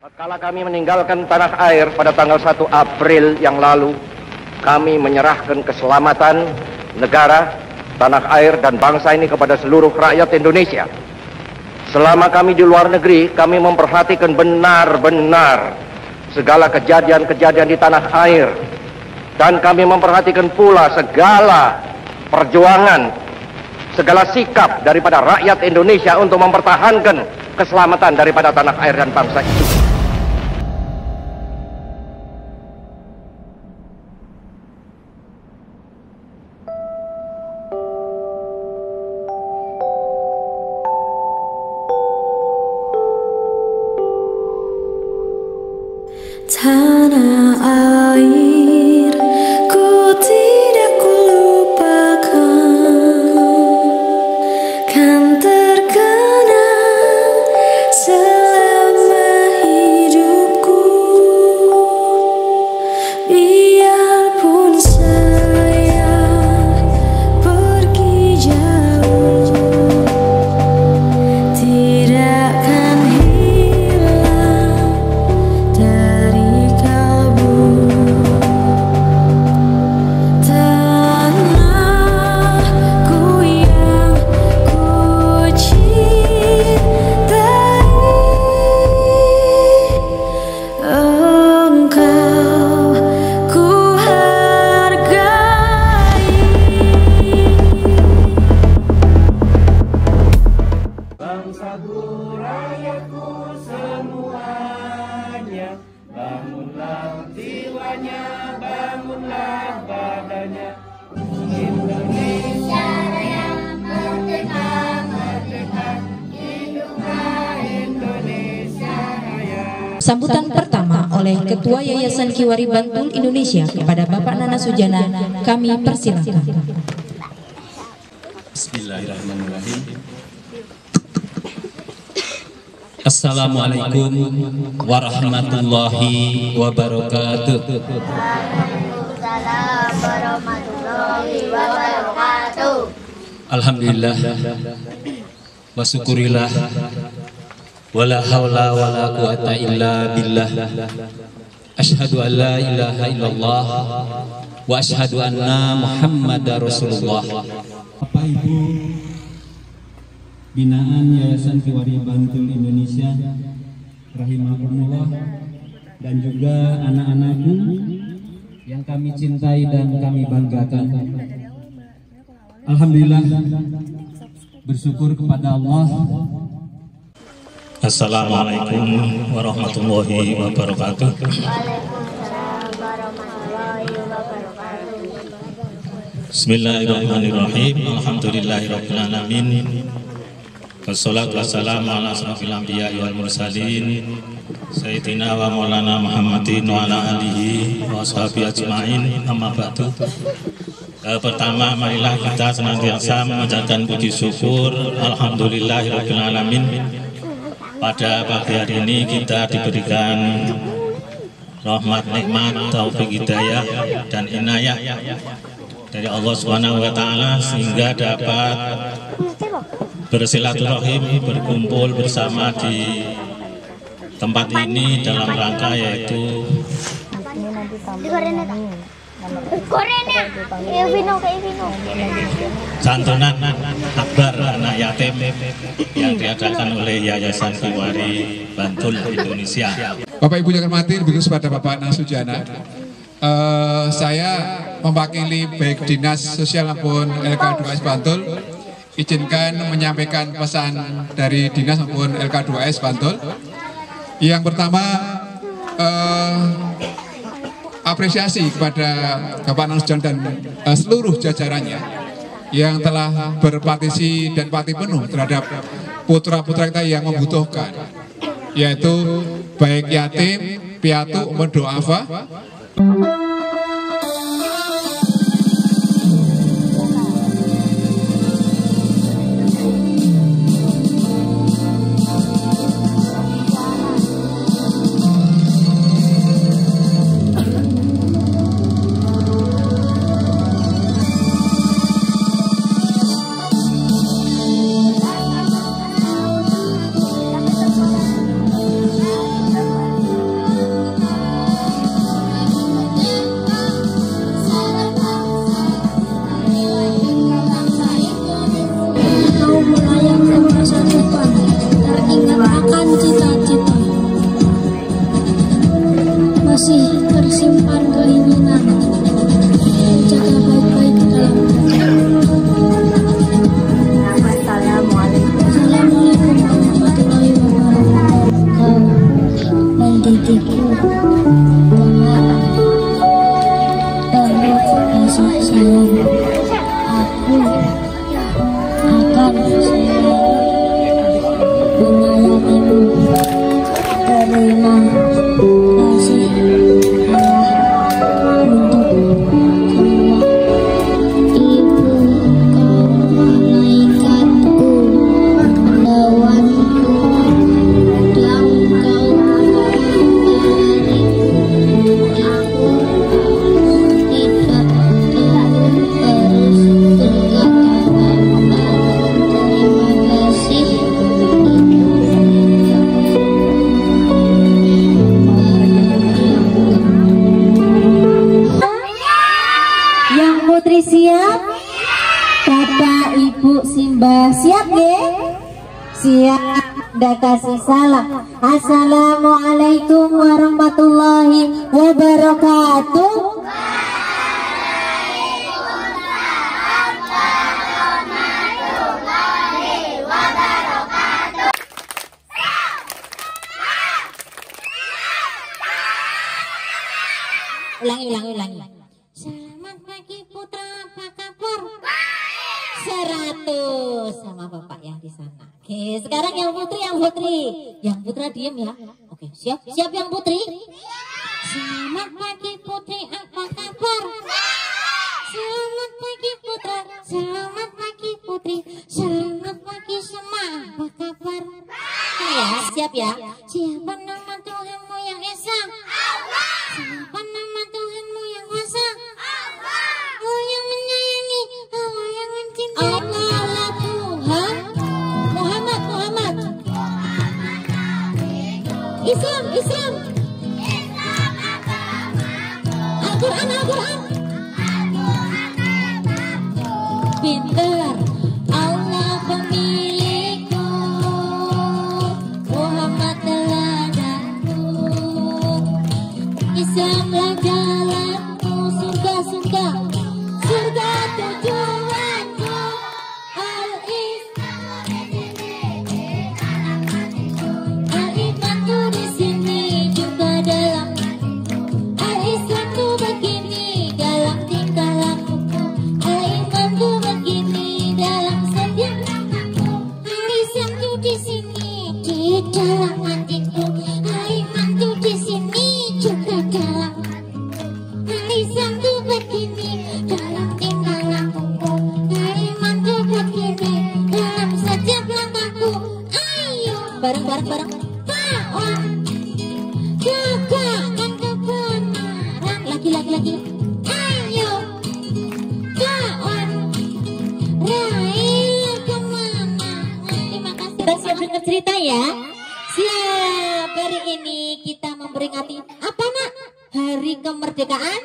Tatkala kami meninggalkan tanah air pada tanggal 1 April yang lalu, kami menyerahkan keselamatan negara, tanah air, dan bangsa ini kepada seluruh rakyat Indonesia. Selama kami di luar negeri, kami memperhatikan benar-benar segala kejadian-kejadian di tanah air. Dan kami memperhatikan pula segala perjuangan, segala sikap daripada rakyat Indonesia untuk mempertahankan keselamatan daripada tanah air dan bangsa itu. Tanah air, ku tidak kulupakan, kan terkenang selama hidupku. Biarpun saya pergi jauh, tidak akan hilang dari bangsaku, rakyatku semuanya, bangunlah jiwanya, bangunlah badannya. Indonesia Raya, merdeka, merdeka, hiduplah Indonesia Raya. Sambutan pertama oleh Ketua Yayasan Kiwari Bantul Indonesia kepada Bapak Nana Sujana, kami persilakan. Bismillahirrahmanirrahim. Assalamualaikum warahmatullahi wabarakatuh. Waalaikumsalam warahmatullahi wabarakatuh. Alhamdulillah wa syukurillah wala haula wala quwata illa billah. Asyhadu an la ilaha illallah wa asyhadu anna Muhammadar Rasulullah. Bapak Ibu binaan Yayasan Kiwari Bantul Indonesia rahimahumullah, dan juga anak-anakku yang kami cintai dan kami banggakan. Alhamdulillah, bersyukur kepada Allah. Assalamualaikum warahmatullahi wabarakatuh. Waalaikumsalam warahmatullahi wabarakatuh. Bismillahirrahmanirrahim. Alhamdulillahirabbil alamin. Wassalatu wassalamu ala asrofil anbiya'i wal mursalin Sayyidina wa maulana Muhammadin wa ala alihi wa ashabihi ajma'in, amma ba'du. Pertama, marilah kita senantiasa mengucapkan puji syukur alhamdulillahirabbil alamin. Pada pagi hari ini kita diberikan rahmat, nikmat, taufik, hidayah dan inayah dari Allah Subhanahu wa taala sehingga dapat bersilaturahim, berkumpul bersama di tempat ini dalam rangka yaitu santunan akbar anak yatim yang diadakan oleh Yayasan Kiwari Bantul Indonesia. Bapak Ibu yang hormati, lebih khusus pada Bapak Nana Sujana, saya mewakili baik Dinas Sosial maupun LK2S Bantul, izinkan menyampaikan pesan dari Dinas maupun LK2S Bantul. Yang pertama, apresiasi kepada Bapak Nana Sujana dan seluruh jajarannya yang telah berpartisi dan parti penuh terhadap putra-putra kita yang membutuhkan, yaitu baik yatim, piatu, maupun du'afa. simpan keinginan, jaga baik-baik dalam Assalamualaikum. Assalamualaikum warahmatullahi wabarakatuh. Kau mendidikku bahwa kasih sayang aku akan selalu menyayangimu. Terima kasih untuk semua ibu kau malaikatku, lawanku, dan kau beriku. Aku tidak harus berkata-kata. Terima kasih. Yang putri siap? Bapak Ibu Simbah siap ya? Siap. Udah kasih salam. Assalamualaikum warahmatullahi wabarakatuh. Ulangi. Selamat pagi putra, apa kabar? 100 sama bapak yang di sana. Oke, sekarang yang putri. Yang putra diem ya. Oke, siap yang putri? Selamat pagi putri, apa kabar? Selamat pagi putra, selamat pagi putri, selamat pagi semua, apa kabar? Ya, siap ya. Siapa nama Tuhanmu yang esa? Siapa nama Tuhanmu yang kuasa? Allah yang menyayangi, Allah yang mencintai. Allah Tuhan Muhammad. Islam. Al-Quran. Pintar. Allah pemilikku, Muhammad teladanku, Islamlah jalanku, surga tujuanku. Al-Imanku di sini juga dalam, Al-Islamku begini dalam tingkah lakuku, Al-Imanku begini dalam setiap langkahku, Al-Islamku di sini di dalam hatiku, Al-Imanku di sini juga dalam, Al-Islamku begini dalam tingkah lakuku, Al-Imanku begini dalam setiap langkahku. Ayo bareng. Ta'awun, tegakkan kebenaran. Lagi. Ayo ta'awun, raih kemenangan. Terima kasih. Kita siap dengar cerita ya. Siap. Hari ini kita memperingati apa nak? Hari kemerdekaan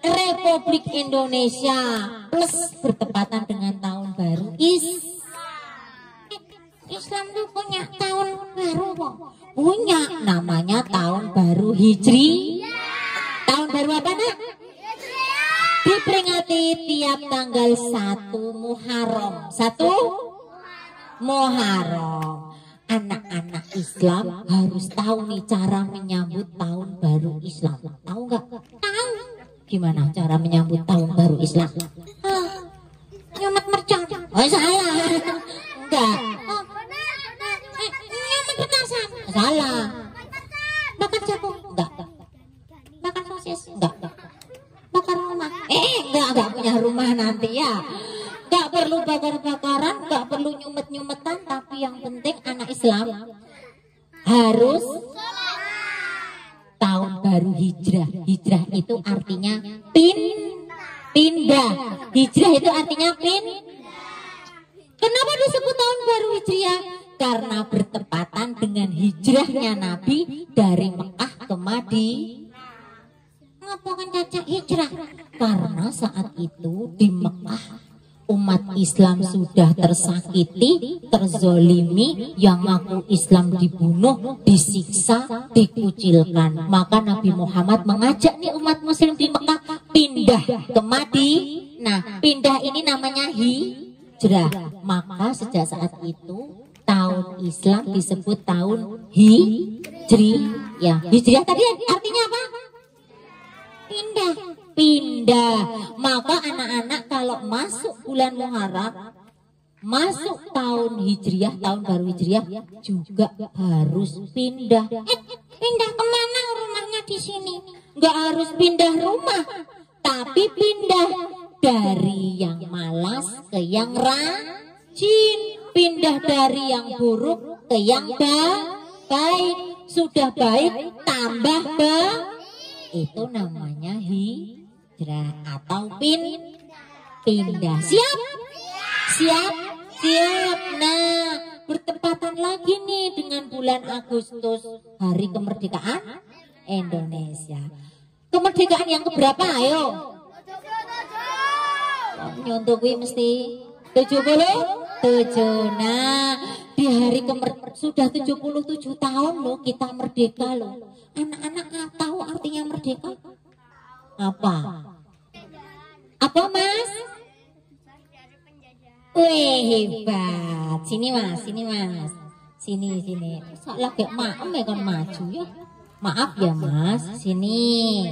Republik Indonesia plus bertepatan dengan tahun baru Islam tuh punya tahun baru kok. Punya, namanya tahun baru Hijri. Tahun baru apa nak? Diperingati tiap tanggal 1 Muharram. 1 Muharram. Anak-anak Islam harus tahu nih cara menyambut tahun baru Islam. Tahu nggak? Tahu. Gimana cara menyambut tahun baru Islam? Nyumet mercon. Oh salah. Enggak. Nyumet petasan. Salah. Bakar jagung. Enggak. Bakar sosis. Enggak. Bakar rumah. Enggak punya rumah nanti ya. Enggak perlu bakar-bakaran, enggak perlu nyumet-nyumetan, tapi yang penting anak Islam harus tahun baru hijrah. Hijrah itu artinya pindah. Hijrah itu artinya Kenapa disebut tahun baru hijriah? Karena bertepatan dengan hijrahnya Nabi dari Mekah ke Madinah. Ngapa kan caca hijrah? Karena saat itu di Mekah Umat Islam sudah tersakiti, terzolimi, yang ngaku Islam dibunuh, disiksa, dikucilkan. Maka Nabi Muhammad mengajak nih umat muslim di Mekah pindah ke Madinah. Pindah ini namanya hijrah. Maka sejak saat itu tahun Islam disebut tahun Hijriyah. Hijriyah tadi artinya apa? Pindah. Maka anak-anak kalau masuk bulan Muharram, masuk tahun Hijriyah, tahun baru Hijriyah, juga harus pindah. Pindah kemana? Rumahnya di sini. Nggak harus pindah rumah, tapi pindah dari yang malas ke yang rajin, pindah dari yang buruk ke yang baik. Sudah baik tambah baik. Itu namanya hijrah atau pindah. Siap. Nah, bertepatan lagi nih dengan bulan Agustus, hari kemerdekaan Indonesia. Kemerdekaan yang keberapa? Ayo. Nyontok gue mesti 77. Nah, di hari sudah 77 tahun loh kita merdeka loh. Anak-anak nggak tahu artinya merdeka? Apa? Apa Mas? Wih, hebat. Sini Mas. Sini. Soalnya kayak maem ya kan maju ya. Maaf ya Mas, sini.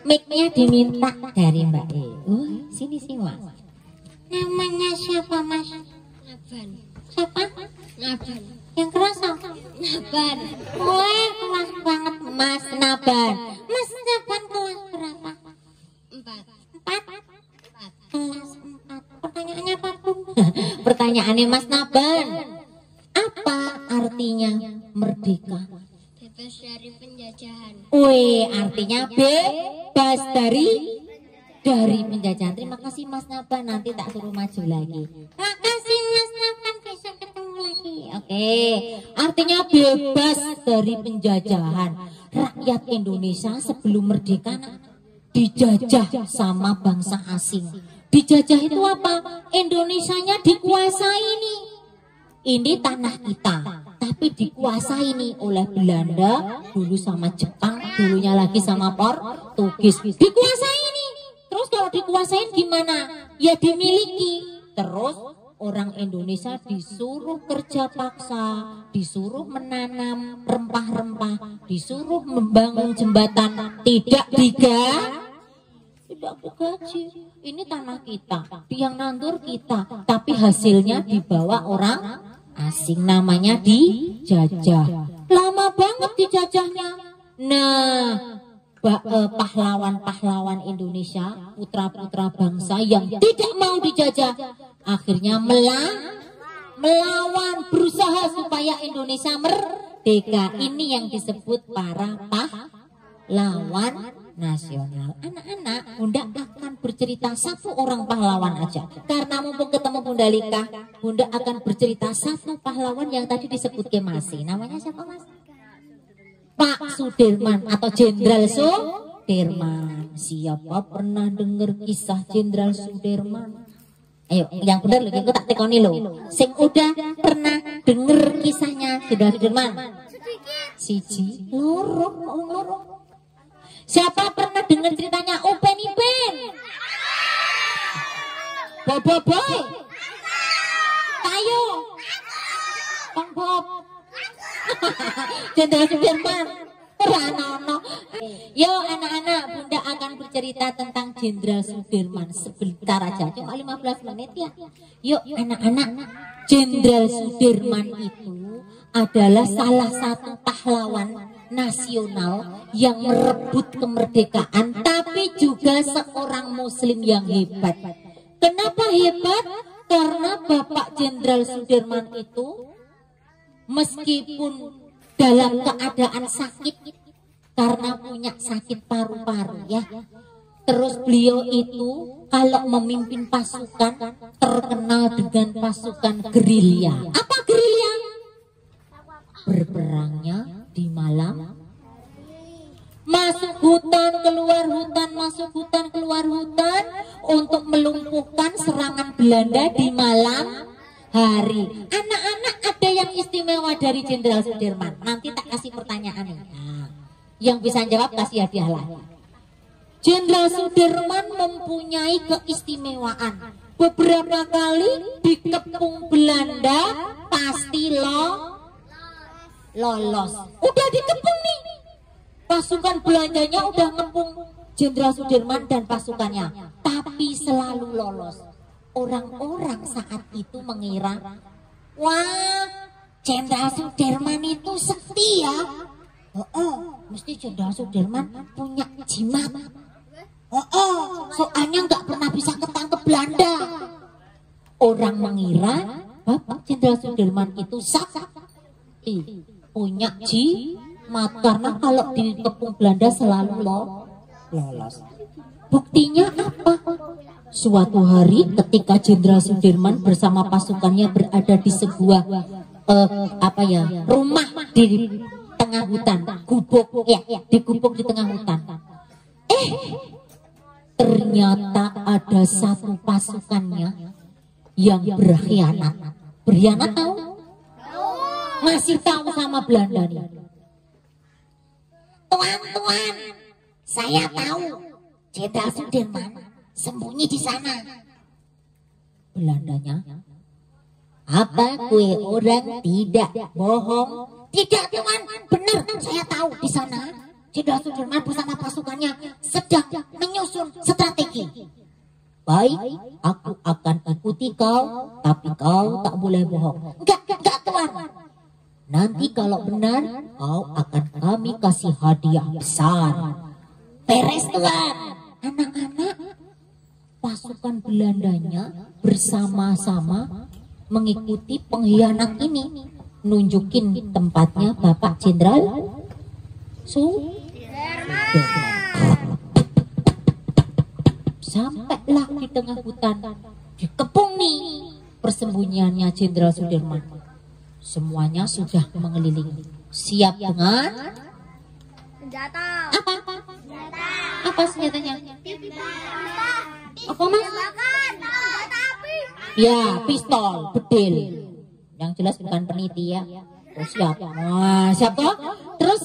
Mic-nya diminta dari Mbak E. Sini Mas. Namanya siapa Mas? Naban. Siapa? Naban. Yang kerasa? Naban. Wah, kelas banget Mas Naban. Mas Naban kelas berapa? 4. Kelas 4. Pertanyaannya apa Bun? Pertanyaannya Mas Naban. Apa artinya merdeka? Bebas dari penjajahan. Wih, artinya bebas dari penjajahan. Terima kasih Mas Naban, nanti tak suruh maju lagi. Makasih Mas Naban, bisa ketemu lagi. Oke, artinya bebas dari penjajahan. Rakyat Indonesia sebelum merdeka dijajah sama bangsa asing. Dijajah itu apa? Indonesianya dikuasai nih. Ini tanah kita, tapi dikuasai nih oleh Belanda, dulu sama Jepang, dulunya lagi sama Portugis. Dikuasai nih. Terus kalau dikuasain gimana? Ya dimiliki. Terus orang Indonesia disuruh kerja paksa, disuruh menanam rempah-rempah, disuruh membangun jembatan, tidak digaji. Ini tanah kita, yang nandur kita, tapi hasilnya dibawa orang asing, namanya dijajah. Lama banget dijajahnya. Nah, pahlawan-pahlawan Indonesia, putra-putra bangsa yang tidak mau dijajah, akhirnya melawan, berusaha supaya Indonesia merdeka. Ini yang disebut para pahlawan nasional. Anak-anak, Bunda akan bercerita satu orang pahlawan aja. Karena mumpung ketemu Bunda Lika, Bunda akan bercerita satu pahlawan yang tadi disebut Kemasi. Namanya siapa Mas? Pak Sudirman atau Jenderal Sudirman. Siapa pernah dengar kisah Jenderal Sudirman? Ayo, yang benar loh, aku tak tekoni loh. Sing udah pernah denger kisahnya Jenderal Sudirman? Siji, loro. Siapa pernah dengar ceritanya Upen Ipen? Boboiboy? Tayo? Bang Bob? Jenderal Sudirman? Ranono. Yo anak-anak, Bunda akan bercerita tentang Jenderal Sudirman sebentar aja, cuma 15 menit ya. Yuk anak-anak, Jenderal Sudirman itu adalah salah satu pahlawan nasional yang merebut kemerdekaan, tapi juga seorang muslim yang hebat. Kenapa hebat? Karena Bapak Jenderal Sudirman itu meskipun dalam keadaan sakit, karena punya sakit paru-paru ya, terus beliau itu kalau memimpin pasukan terkenal dengan pasukan gerilya. Apa gerilya? Berperangnya di malam, masuk hutan keluar hutan, masuk hutan keluar hutan, untuk melumpuhkan serangan Belanda di malam hari. Anak-anak ada yang istimewa dari Jenderal Sudirman. Nanti tak kasih pertanyaan ini. Nah, yang bisa jawab kasih hadiah lagi. Jenderal Sudirman mempunyai keistimewaan. Beberapa kali dikepung Belanda pasti lolos. Udah dikepung nih. Pasukan Belandanya udah ngepung Jenderal Sudirman dan pasukannya, tapi selalu lolos. Orang-orang saat itu mengira, wah, Jenderal Sudirman itu setia. Mesti Jenderal Sudirman punya jimat. Soalnya nggak pernah bisa ketangkep Belanda. Orang mengira Bapak Jenderal Sudirman itu sakti, punya jimat karena kalau dikepung Belanda selalu lolos. Buktinya apa? Suatu hari ketika Jenderal Sudirman bersama pasukannya berada di sebuah rumah di tengah hutan, gubuk di gubuk di tengah hutan. Ternyata ada satu pasukannya yang berkhianat. Berkhianat tahu? Masih tahu sama Belanda nih. Tuan, saya tahu Jenderal Sudirman sembunyi di sana. Belandanya, apa kue orang tidak bohong? Tidak tuan, benar saya tahu di sana. Jenderal Sudirman bersama pasukannya sedang menyusun strategi. Baik, aku akan ikuti kau, tapi kau tak boleh bohong. Enggak tuan. Nanti kalau benar, kau akan kami kasih hadiah besar. Beres tuan. Anak-anak, pasukan Belandanya bersama-sama mengikuti pengkhianat ini. Nunjukin tempatnya Bapak Jenderal Sampailah di tengah hutan, dikepung nih persembunyiannya Jenderal Sudirman. Semuanya sudah mengelilingi, siap dengan Senjata. apa senjatanya? Apa mas? Senjata api. Ya, pistol, bedil. Yang jelas bukan peniti ya. Oh, siap. Wah, siap toh? Terus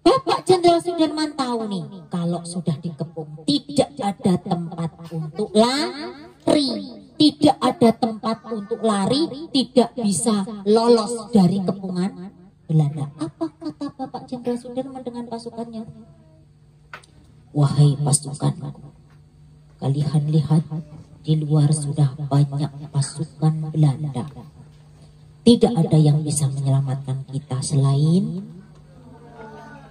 Bapak Jenderal Sudirman tahu nih, kalau sudah dikepung tidak ada tempat untuk lari. Tidak ada tempat untuk lari, tidak bisa lolos dari kepungan Belanda. Apa kata Bapak Jenderal Sudirman dengan pasukannya? Wahai pasukanku, kalian lihat di luar sudah banyak pasukan Belanda. Tidak ada yang bisa menyelamatkan kita selain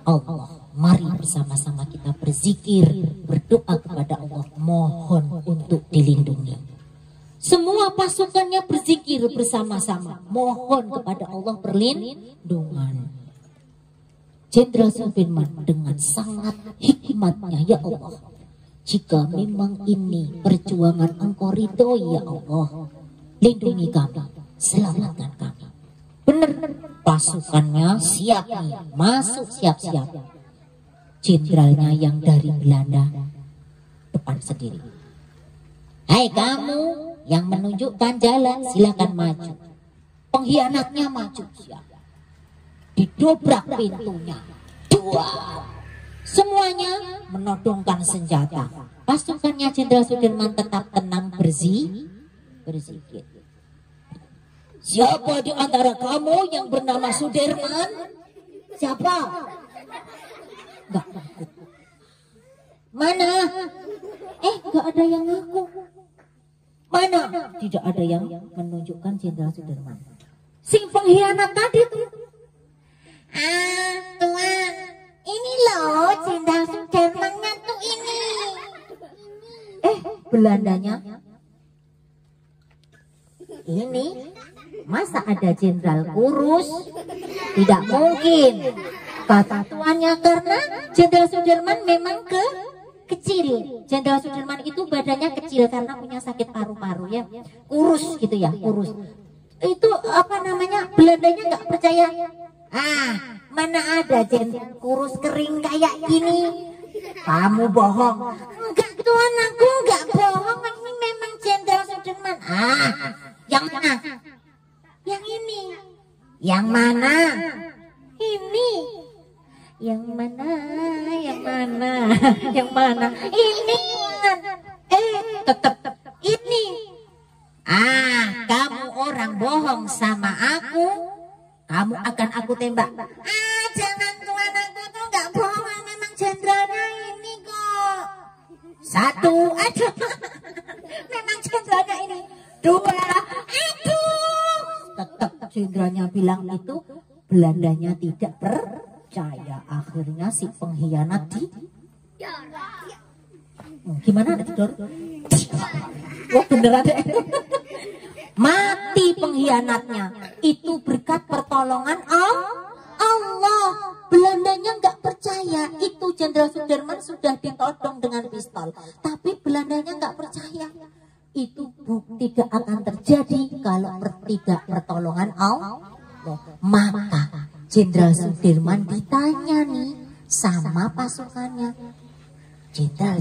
Allah. Mari bersama-sama kita berzikir, berdoa kepada Allah, mohon untuk dilindungi. Semua pasukannya berzikir bersama-sama, mohon kepada Allah perlindungan. Jenderal Sudirman dengan sangat hikmatnya, ya Allah, jika memang ini perjuangan Engkau ridhoi, ya Allah, lindungi kami, selamatkan kami. Benar, pasukannya siap nih, masuk siap-siap. Jenderalnya yang dari Belanda depan sendiri. Hai kamu yang menunjukkan jalan, silakan maju. Pengkhianatnya maju, siap. Didobrak pintunya, dua. Semuanya menodongkan senjata. Pasukannya Jenderal Sudirman tetap tenang, berzikir. Siapa di antara kamu yang bernama Sudirman? Siapa? Enggak ngaku. Mana? Enggak ada yang ngaku. Mana? Tidak ada yang menunjukkan Jenderal Sudirman. Sing pengkhianat tadi tuh. Tuan, ini loh Jenderal Sudirmannya tuh ini. Belandanya ini. Masa ada jenderal kurus? Tidak mungkin. Kata tuannya karena Jenderal Sudirman memang kecil. Jenderal Sudirman itu badannya kecil karena punya sakit paru-paru ya. Kurus gitu ya, kurus. Itu apa namanya? Belandanya nggak percaya. Mana ada jenderal kurus kering kayak gini? Kamu bohong. Enggak tuan, aku enggak bohong. Sudirman. Yang mana? Yang ini. Yang mana? Ini. Yang mana? Yang mana? Yang mana? Ini. Tetap ini. Kamu orang bohong sama aku, kamu akan aku tembak. Jangan tuan, aku tuh nggak bohong, memang jenderalnya ini kok. Satu, aduh, memang jenderalnya ini. Dua, aduh, tetap jenderalnya bilang itu, Belandanya tidak percaya. Akhirnya si pengkhianat gimana ada tidur? Wah bener ada. Mati pengkhianatnya. Itu berkat pertolongan Allah. Belandanya nggak percaya. Itu Jenderal Sudirman sudah ditodong dengan pistol. Tapi Belandanya nggak percaya. Itu tidak akan terjadi kalau tidak pertolongan Allah. Maka Jenderal Sudirman ditanya nih sama pasukannya. Jenderal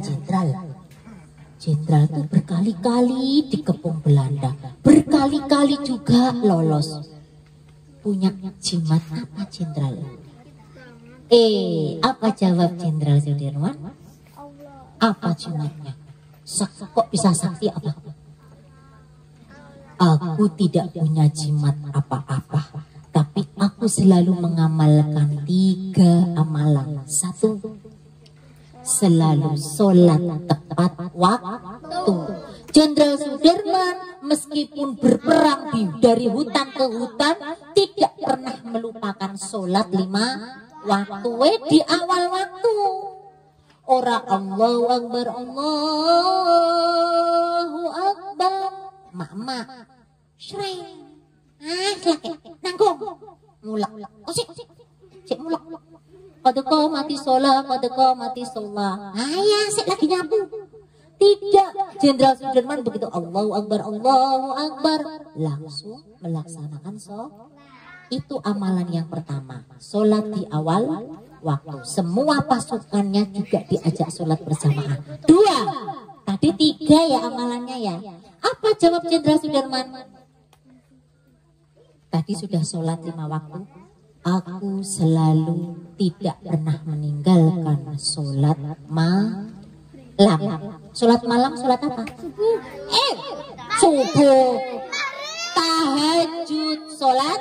itu berkali-kali dikepung Belanda, berkali-kali juga lolos. Punya jimat apa jenderal? Apa jawab Jenderal Sudirman? Apa jimatnya? Kok bisa sakti apa? Aku tidak punya jimat apa-apa, tapi aku selalu mengamalkan 3 amalan. 1, selalu sholat tepat waktu. Jenderal Sudirman meskipun berperang dari hutan ke hutan tidak pernah melupakan sholat 5 waktu di awal waktu. Ora Allahu Akbar, Allahu Akbar. Mak shreng. Nanggung. Mulak. Cek mulak. Padahal mati sholat. Ya, sik lagi nyabu. Tidak, Jenderal Sudirman begitu Allahu Akbar, langsung melaksanakan sholat. Itu amalan yang pertama, sholat di awal waktu. Semua pasukannya juga diajak sholat berjamaah. 2, tadi 3 ya amalannya ya. Apa jawab Jenderal Sudirman? Tadi sudah sholat 5 waktu. Aku selalu tidak pernah meninggalkan sholat malam. Sholat malam, sholat apa? Subuh. Tahajud, sholat.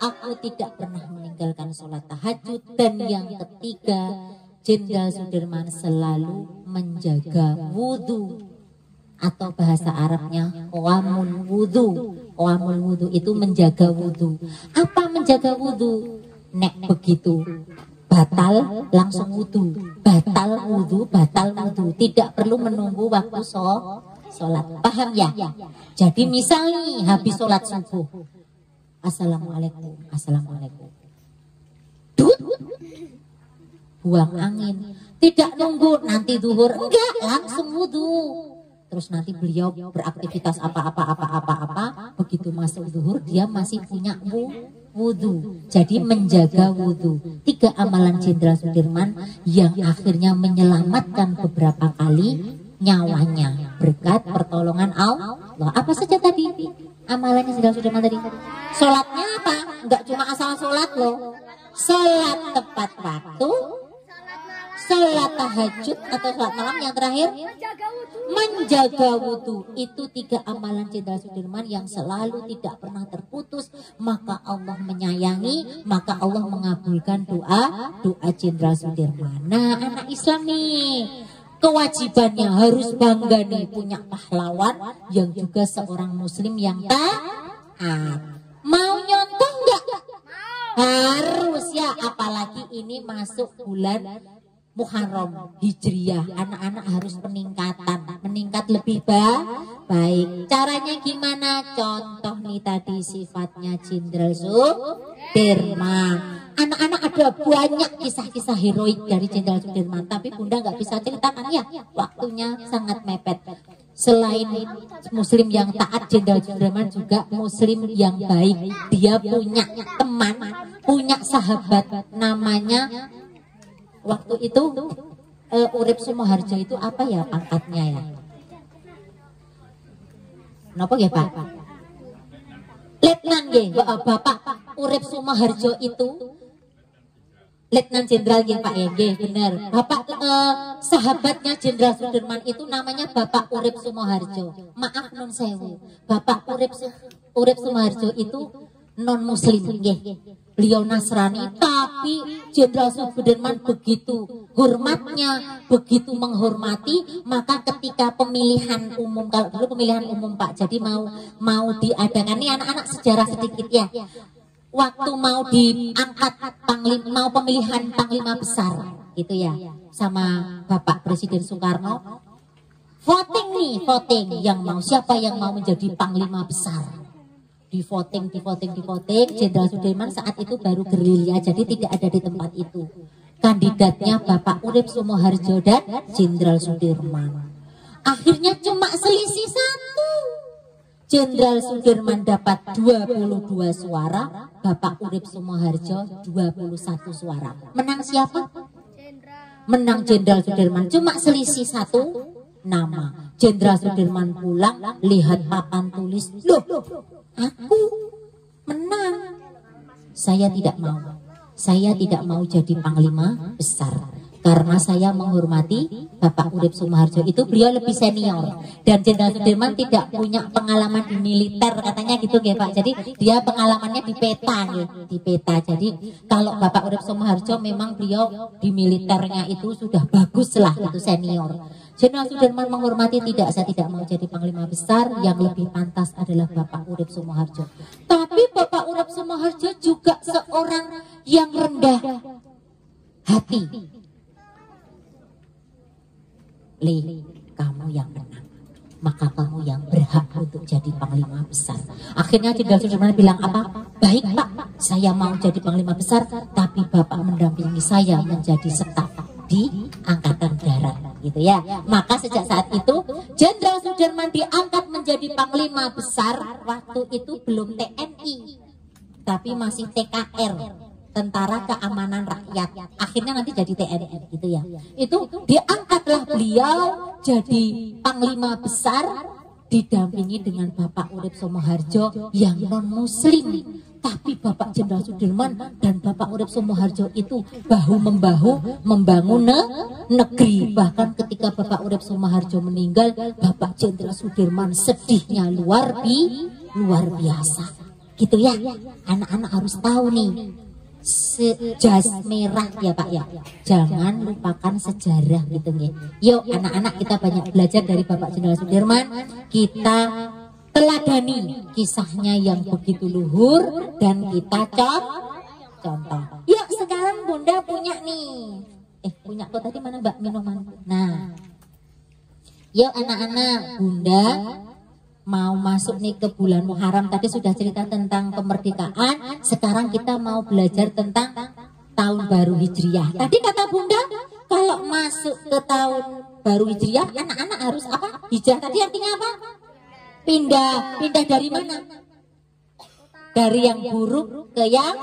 Aku tidak pernah meninggalkan sholat tahajud. Dan yang ketiga, Jenderal Sudirman selalu menjaga wudhu. Atau bahasa Arabnya qawamul wudhu. Qawamul wudhu itu menjaga wudhu. Apa menjaga wudhu? Nek begitu batal langsung wudhu. Batal wudhu. Tidak perlu menunggu waktu sholat. Paham ya? Jadi misal nih habis sholat subuh, Assalamualaikum. Buang angin. Tidak nunggu nanti zuhur. Enggak, langsung wudhu. Terus nanti beliau beraktivitas apa. Begitu masuk zuhur dia masih punya wudhu. Jadi menjaga wudhu. 3 amalan Jenderal Sudirman yang akhirnya menyelamatkan beberapa kali nyawanya berkat pertolongan Allah. Apa saja tadi amalannya Jenderal Sudirman tadi? Sholatnya apa? Enggak cuma asal sholat loh. Sholat tepat waktu, sholat tahajud atau sholat malam, yang terakhir menjaga wudhu. Itu 3 amalan Jenderal Sudirman yang selalu tidak pernah terputus. Maka Allah menyayangi, maka Allah mengabulkan doa Jenderal Sudirman. Nah, anak Islam nih kewajibannya harus bangga nih punya pahlawan yang juga seorang muslim yang taat. Mau nyontoh enggak? Harus ya, apalagi ini masuk bulan Muharram Hijriyah. Anak-anak harus meningkat lebih baik. Caranya gimana? Contoh nih tadi sifatnya Jenderal Sudirman. Anak-anak ada banyak kisah-kisah heroik dari Jenderal Sudirman, tapi Bunda nggak bisa ceritakan ya, waktunya sangat mepet. Selain muslim yang taat, Jenderal Sudirman juga muslim yang baik. Dia punya teman, punya sahabat, namanya waktu itu Urip Sumoharjo itu apa ya pangkatnya ya? Napa nggih Pak? Letnan nggih, Bapak Urip Sumoharjo itu Letnan Jenderal nggih Pak ya, nggih bener. Bapak sahabatnya Jenderal Sudirman itu namanya Bapak Urip Sumoharjo. Maaf nun sewu. Bapak Urip Sumoharjo itu non muslim nggih. Beliau Nasrani, tapi Jenderal Sudirman begitu hormatnya, begitu menghormati, maka ketika pemilihan umum, kalau dulu pemilihan umum Pak, jadi mau diadakan, ini anak-anak sejarah sedikit ya. Waktu mau diangkat panglima, mau pemilihan panglima besar gitu ya, sama Bapak Presiden Soekarno, voting yang mau, siapa yang mau menjadi panglima besar. Di voting, Jenderal Sudirman saat itu baru gerilya, jadi tidak ada di tempat itu. Kandidatnya Bapak Urip Sumoharjo dan Jenderal Sudirman. Akhirnya cuma selisih 1. Jenderal Sudirman dapat 22 suara, Bapak Urip Sumoharjo 21 suara. Menang siapa? Menang Jenderal Sudirman, cuma selisih 1 nama. Jenderal Sudirman pulang, lihat papan tulis, loh, aku menang. Saya tidak mau jadi panglima besar karena saya menghormati Bapak Urip Sumoharjo itu, beliau lebih senior dan Jenderal Sudirman tidak punya pengalaman di militer katanya gitu ya Pak. Jadi dia pengalamannya di peta di peta. Jadi kalau Bapak Urip Sumoharjo memang beliau di militernya itu sudah bagus lah, itu senior. Jenderal Sudirman menghormati, tidak, saya tidak mau jadi panglima besar, yang lebih pantas adalah Bapak Urip Sumoharjo. Tapi Bapak Urip Sumoharjo juga seorang yang rendah hati. Kamu yang menang, maka kamu yang berhak untuk jadi panglima besar. Akhirnya Jenderal Sudirman bilang apa? Baik Pak, saya mau jadi panglima besar, tapi Bapak mendampingi saya menjadi staf di Angkatan Darat gitu ya. Maka sejak saat itu Jenderal Sudirman diangkat menjadi panglima besar. Waktu itu belum TNI, tapi masih TKR, Tentara Keamanan Rakyat. Akhirnya nanti jadi TNI gitu ya. Itu diangkatlah beliau jadi panglima besar, didampingi dengan Bapak Urip Sumoharjo yang non muslim. Tapi Bapak Jenderal Sudirman dan Bapak Urip Sumoharjo itu bahu-membahu membangun negeri. Bahkan ketika Bapak Urip Sumoharjo meninggal, Bapak Jenderal Sudirman sedihnya luar biasa. Gitu ya, anak-anak harus tahu nih, jas merah ya Pak ya, jangan lupakan sejarah gitu ya. Yuk anak-anak, kita banyak belajar dari Bapak Jenderal Sudirman, kita teladani kisahnya yang begitu luhur dan kita contoh. Yuk sekarang Bunda punya nih, punya kok tadi mana Mbak minuman? Nah, yuk anak-anak, Bunda mau masuk nih ke bulan Muharram. Tadi sudah cerita tentang kemerdekaan, sekarang kita mau belajar tentang tahun baru Hijriah. Tadi kata Bunda, kalau masuk ke tahun baru Hijriah, anak-anak harus apa? Hijrah tadi artinya apa? Pindah dari mana? Dari yang buruk ke yang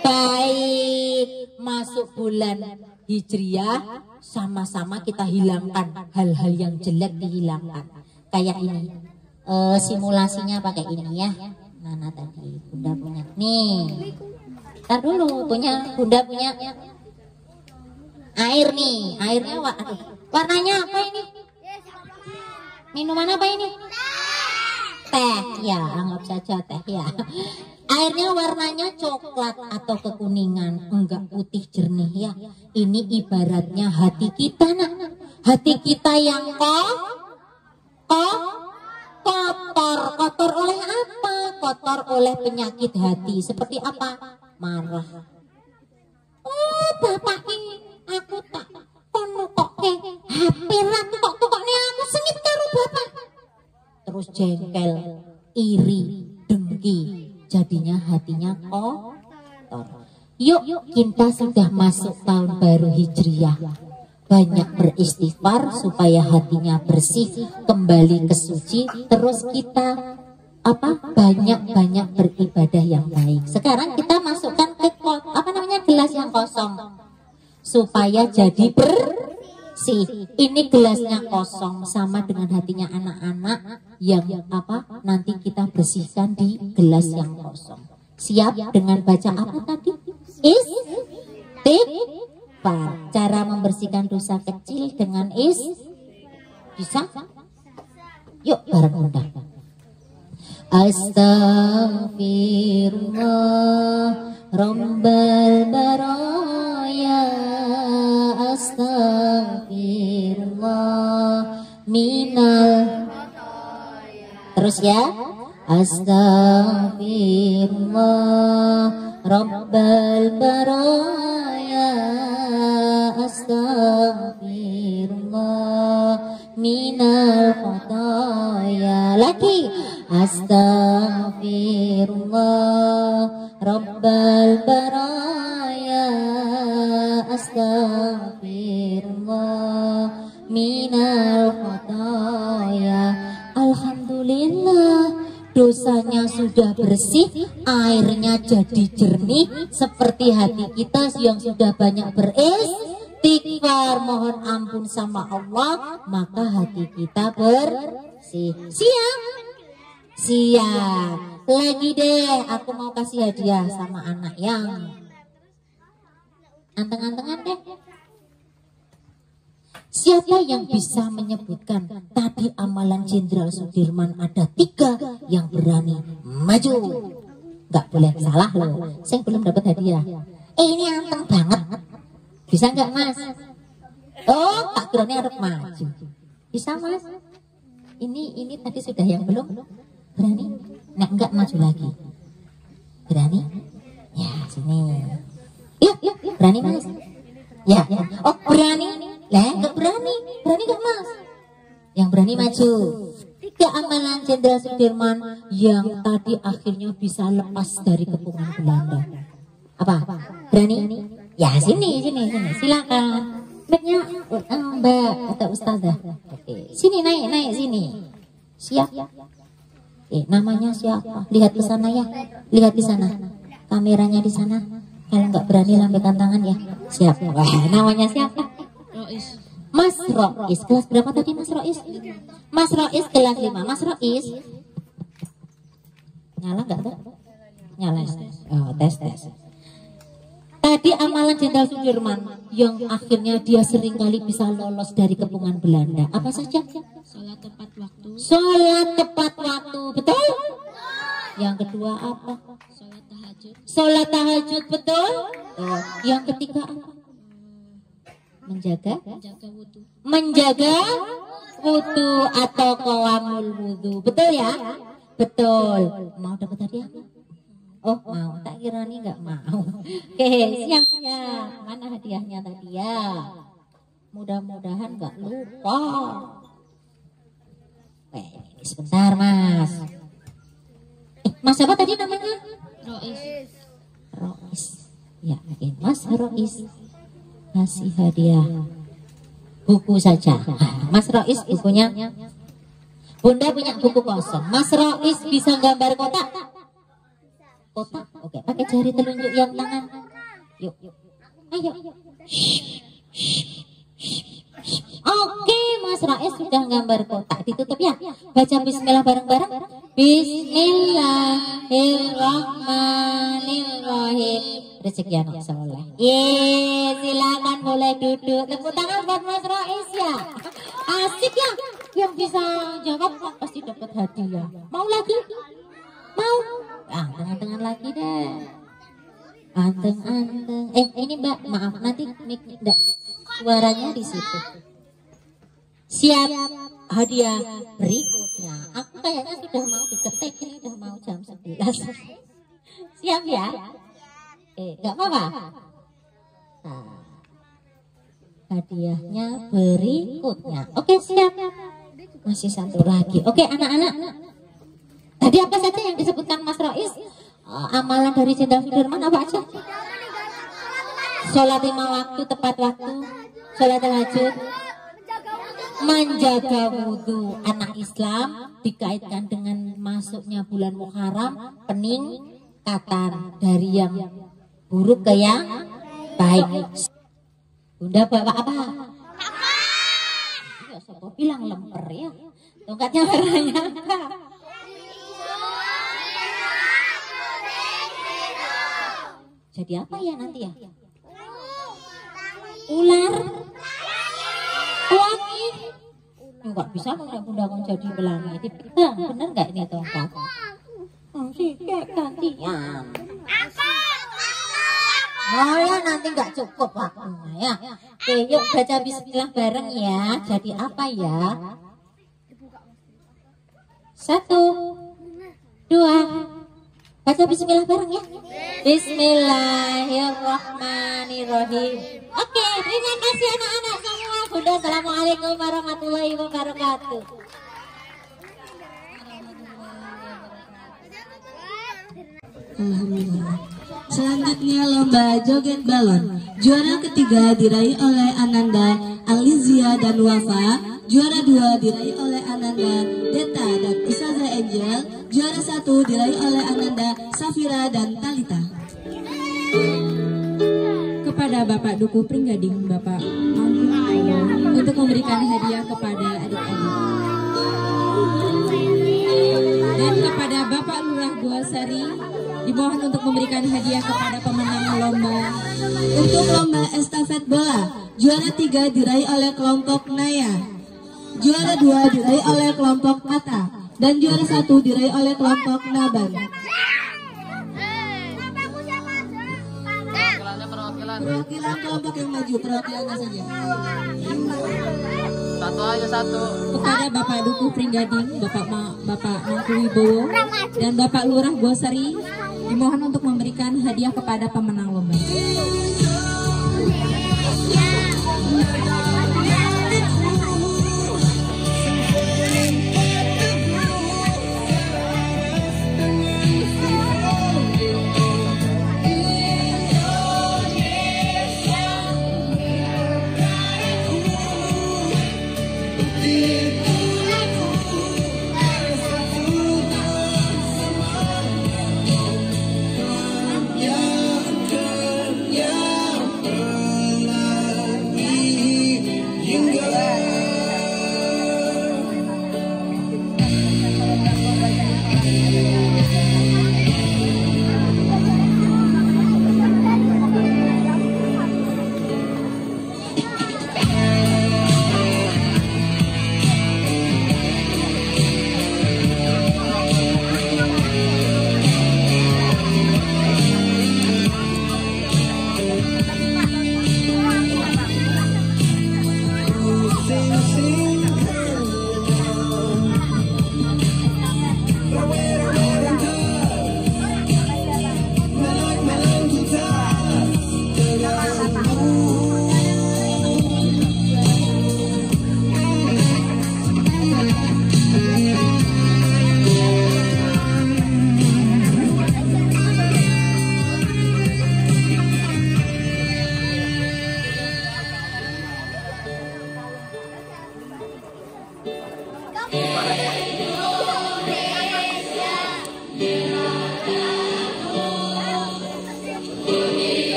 baik. Masuk bulan Hijriah, sama-sama kita hilangkan hal-hal yang jelek, dihilangkan. Kayak ini, simulasinya pakai ini ya. Nana tadi Bunda punya nih. Ntar dulu, Bunda punya air nih. Airnya warnanya apa ini? Minuman apa ini? Teh ya, anggap saja teh ya. Airnya warnanya coklat atau kekuningan, enggak putih jernih ya. Ini ibaratnya hati kita nak. Hati kita yang kotor oleh apa? Kotor oleh penyakit hati. Seperti apa? Marah. Oh bapak ini aku tak kono kok hapiran kok aku sengit karo bapak. Terus jengkel, iri, dengki, jadinya hatinya kotor. Yuk kita sudah masuk tahun baru Hijriah, banyak beristighfar supaya hatinya bersih, kembali ke suci. Terus kita banyak beribadah yang baik. Sekarang kita masukkan ke gelas yang kosong supaya jadi Ini gelasnya kosong sama dengan hatinya anak-anak yang nanti kita bersihkan di gelas yang kosong. Siap dengan baca apa tadi? Istighfar. Cara membersihkan dosa kecil dengan bisa? Yuk bareng undang. Astaghfirullah Rabbal baraya, astaghfirullah minal. Terus ya, astaghfirullah Rabbal baraya, astaghfirullah minal khataya. Lagi, astaghfirullah Rabbal baraya, astaghfirullah minal khataya. Alhamdulillah, dosanya sudah bersih, airnya jadi jernih seperti hati kita yang sudah banyak beristighfar, mohon ampun sama Allah, maka hati kita bersih. Siap? Siap. Lagi deh, aku mau kasih hadiah sama anak yang anteng-antengan deh. Siapa yang bisa menyebutkan tadi amalan Jenderal Sudirman ada 3 yang berani maju? Gak boleh salah loh, saya belum dapat hadiah. Ini anteng banget, bisa nggak Mas? Oh, tak kira harus maju. Bisa Mas? Ini tadi sudah yang belum berani. Nah, enggak maju lagi. Berani? Ya, sini. Yuk, berani Mas? Ya. Oh, berani? Lah, enggak berani. Berani enggak Mas? Yang berani maju. 3 amalan Jenderal Sudirman yang tadi akhirnya bisa lepas dari kepungan Belanda. Apa? Berani? Ya, sini. Silakan. Mic-nya Mbak atau Ustazah. Oke. Sini naik sini. Siap. Namanya siapa? Lihat ke sana ya. Lihat di sana. Kameranya di sana. Kalau nggak berani lambaikan tangan ya. Siap. Wah, namanya siapa? Mas Rois. Kelas berapa tadi Mas Rois? Mas Rois kelas 5. Mas Rois. Nyala nggak tuh? Nyala. Oh, tes. Tadi amalan Jenderal Sudirman yang akhirnya dia seringkali bisa lolos dari kepungan Belanda. Apa saja? Sholat tepat waktu. Sholat tepat waktu, betul? Yang kedua apa? Sholat tahajud. Sholat tahajud, betul? Yang ketiga apa? Menjaga wudhu. Menjaga wudhu atau qawamul wudhu, betul ya? Betul. Mau dapat hadiah? Oh mau, tak kira nih nggak mau. Oke, siap. Mana hadiahnya tadi ya? Mudah-mudahan nggak lupa. Sebentar Mas. Mas apa tadi namanya? Rois. Ya, Mas Rois kasih hadiah buku saja. Mas Rois bukunya. Bunda punya buku kosong. Mas Rois bisa gambar kotak? Kotak? Oke, pakai jari telunjuk yang tangan. Yuk. Ayo. Oke, Mas Rais sudah gambar kotak. Ditutup ya. Baca bismillah bareng-bareng. Bismillahirrahmanirrahim. Rezeki anak soleh. Silakan boleh duduk. Tepuk tangan buat Mas Rais ya. Asik ya. Yang bisa jawab pasti dapat hadiah. Mau lagi? Mau? Anteng-antengan lagi deh. Anteng-anteng. Ini Mbak, maaf nanti enggak suaranya di situ. Siap hadiah berikutnya. Aku kayaknya sudah mau diketik, ini udah mau jam 11. Siap ya? Enggak apa-apa. Nah, hadiahnya berikutnya. Oke, siap. Masih satu lagi. Oke, anak-anak. Tadi apa saja yang disebutkan Mas Rais? Amalan dari Jenderal Sudirman apa aja? Sholat 5 waktu tepat waktu, sholat tahajud, menjaga wudhu. Anak Islam dikaitkan dengan masuknya bulan Muharram, peningkatan dari yang buruk ke yang baik. Bunda bawa apa? yang lemper ya. Tongkatnya warnanya apa? Jadi apa ya nanti ya? Ular? Pelangi? Enggak bisa undang-undang jadi pelangi. Dipegang, bener nggak ini tongkat? Sih kayak gantian. Oh ya nanti nggak cukup waktunya ya. Oke yuk baca bismillah bareng ya. Jadi apa ya? 1, 2. Baca bismillah bareng ya. Bismillahirrahmanirrahim. Oke, terima kasih anak-anak semua. Bunda, assalamualaikum warahmatullahi wabarakatuh. Alhamdulillah. Selanjutnya lomba joget balon. Juara ketiga diraih oleh Ananda, Alizia dan Wafa. Juara 2 diraih oleh Ananda, Deta dan Isaza Angel. Juara 1 diraih oleh Ananda, Safira dan Talita. Kepada Bapak Dukuh Pringgading, Bapak Mampu untuk memberikan hadiah kepada adik-adik. Dan kepada Bapak Lurah Goasari dimohon untuk memberikan hadiah kepada pemenang lomba. Untuk lomba estafet bola, juara 3 diraih oleh kelompok Naya, juara 2 diraih oleh kelompok Mata, dan juara 1 diraih oleh kelompok Naban. Perwakilan kelompok yang maju, perwakilannya saja. Satu aja satu. Kepada Bapak Dukuh Pringgading, Bapak Mangku Wibowo, dan Bapak Lurah Gosari dimohon untuk memberikan hadiah kepada pemenang lomba.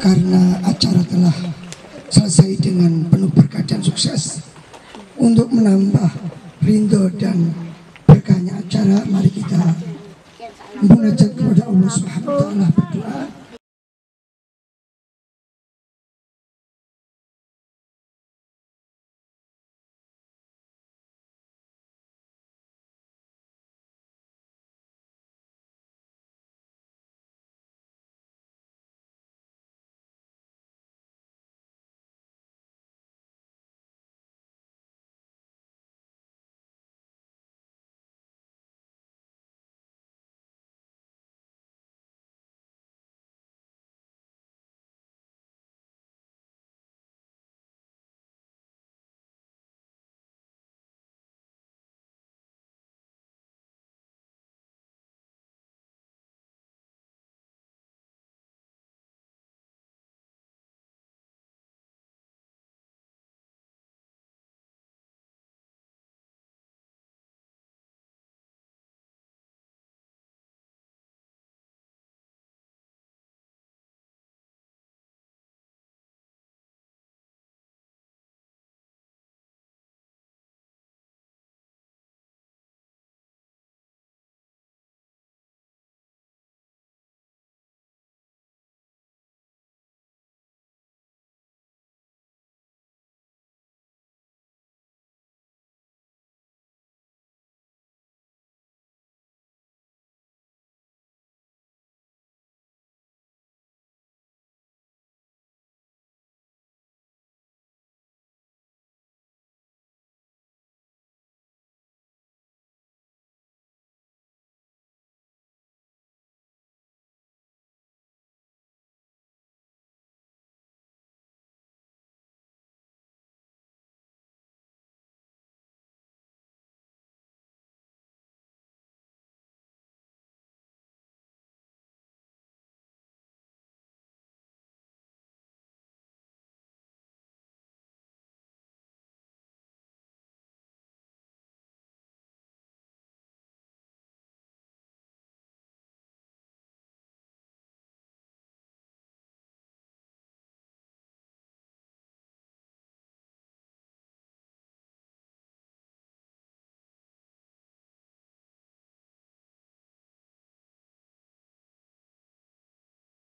karena acara telah selesai dengan penuh berkah dan sukses. Untuk menambah rindu dan berkahnya acara, mari kita munajat kepada Allah Subhanahu wa taala, berdoa.